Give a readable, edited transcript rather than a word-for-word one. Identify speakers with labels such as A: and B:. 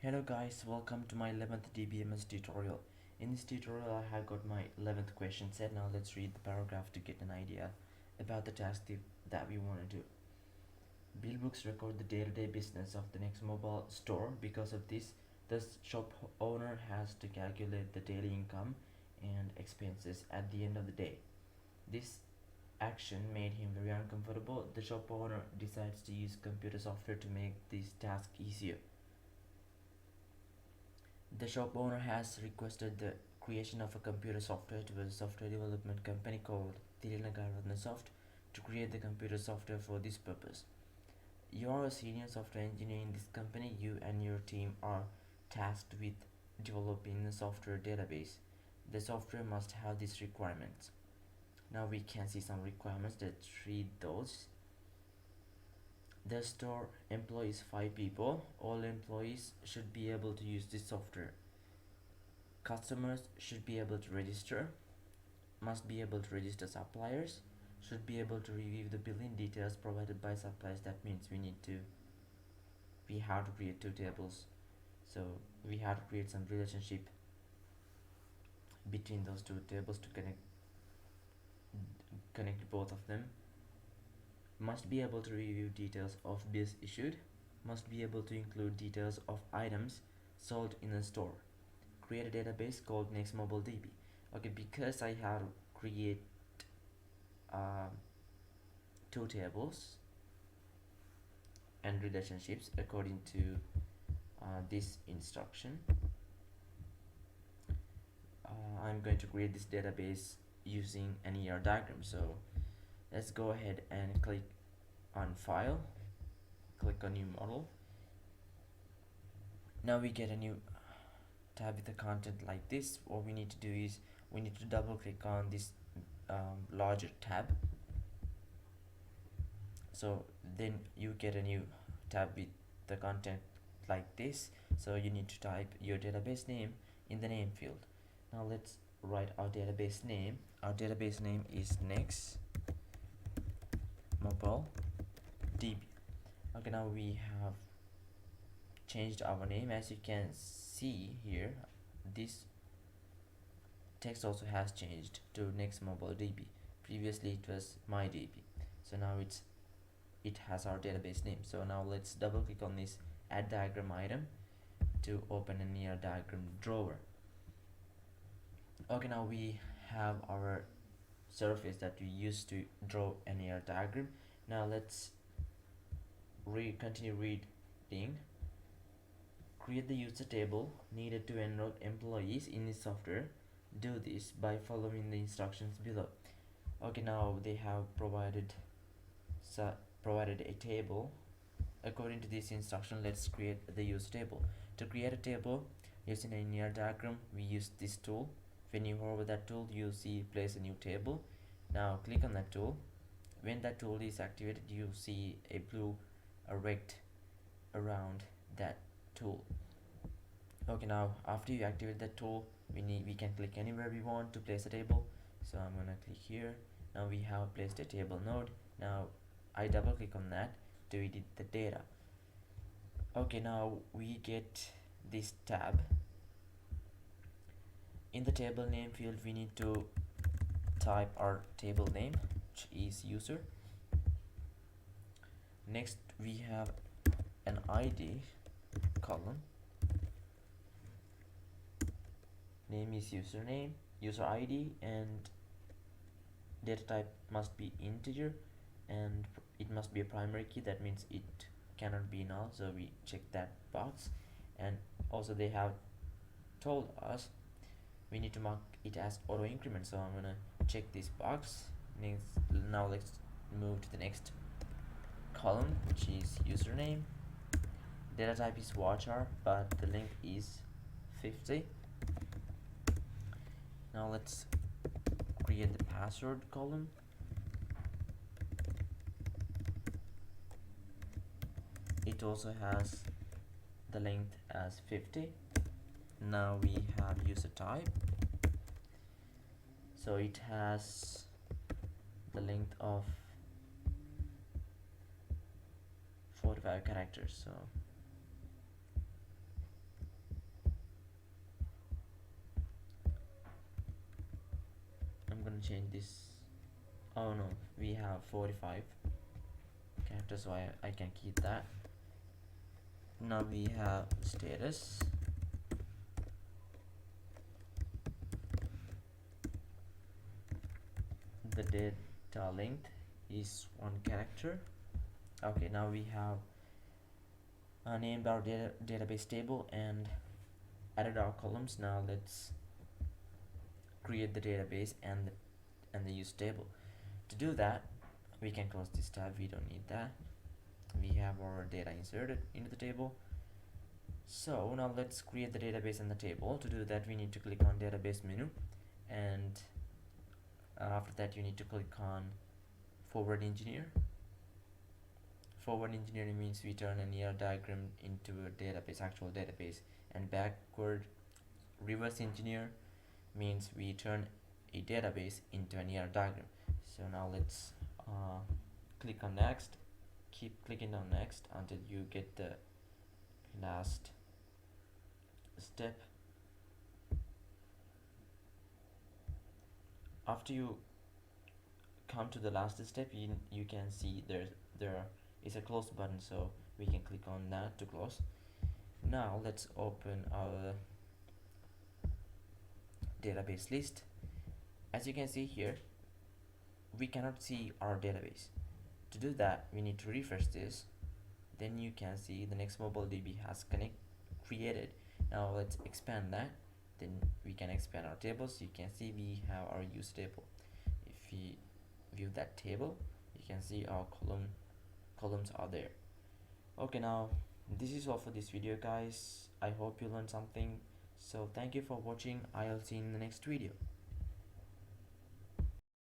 A: Hello guys, welcome to my 11th DBMS tutorial. In this tutorial I have got my 11th question set. Now let's read the paragraph to get an idea about the task that we want to do. Bill books record the day-to-day business of the next mobile store. Because of this, the shop owner has to calculate the daily income and expenses at the end of the day. This action made him very uncomfortable. The shop owner decides to use computer software to make this task easier. The shop owner has requested the creation of a computer software to a software development company called Soft to create the computer software for this purpose. You are a senior software engineer in this company. You and your team are tasked with developing a software database. The software must have these requirements. Now we can see some requirements. Let's read those. The store employs 5 people. All employees should be able to use this software. Customers should be able to register, must be able to register suppliers, should be able to review the billing details provided by suppliers. That means we have to create 2 tables. So we have to create some relationship between those 2 tables to connect both of them. Must be able to review details of bills issued, must be able to include details of items sold in a store. Create a database called NextMobileDB. Okay, because I have to create 2 tables and relationships according to this instruction, I'm going to create this database using an ER diagram. So let's go ahead and click on File, click on New Model. Now we get a new tab with the content like this. What we need to do is we need to double click on this larger tab. So then you get a new tab with the content like this. So you need to type your database name in the name field. Now let's write our database name. Our database name is NextMobileDB. Okay, now we have changed our name. As you can see here, this text also has changed to NextMobileDB. Previously it was MyDB. So now it has our database name. So now let's double click on this add diagram item to open a near diagram drawer. Okay, now we have our surface that we used to draw a near diagram. Now let's continue reading. Create the user table needed to enroll employees in this software. Do this by following the instructions below. Okay, now they have provided a table. According to this instruction, let's create the user table. To create a table using a linear diagram, we use this tool. When you hover that tool, you see place a new table. Now click on that tool. When that tool is activated, you see a blue rect around that tool. Okay, now after you activate that tool, we can click anywhere we want to place a table. So I'm gonna click here. Now we have placed a table node. Now I double click on that to edit the data. Okay, now we get this tab. In the table name field, we need to type our table name, which is user. Next we have an ID column. Name is username, user ID, and data type must be integer, and it must be a primary key. That means it cannot be null, so we check that box. And also they have told us we need to mark it as auto increment, so I'm gonna check this box. Now let's move to the next column, which is username. Data type is varchar, but the length is 50. Now let's create the password column. It also has the length as 50. Now we have user type, so it has the length of 45 characters. So gonna change this. Oh no, we have 45 characters, so I can keep that. Now we have status. The data length is 1 character. Okay, now we have named our database table and added our columns. Now let's create the database and the use table. To do that, we can close this tab, we don't need that. We have our data inserted into the table. So now let's create the database and the table. To do that, we need to click on database menu, and after that you need to click on forward engineer. Forward engineering means we turn an ER diagram into a database, actual database, and backward reverse engineer means we turn a database into an ER diagram. So now let's click on next. Keep clicking on next until you get the last step. After you come to the last step, you can see there is a close button, so we can click on that to close. Now let's open our database list. As you can see here, we cannot see our database. To do that, we need to refresh this. Then you can see the next MobileDB has created. Now let's expand that. Then we can expand our tables. You can see we have our use table. If we view that table, you can see our columns are there. Okay, now this is all for this video, guys. I hope you learned something. So thank you for watching. I'll see you in the next video.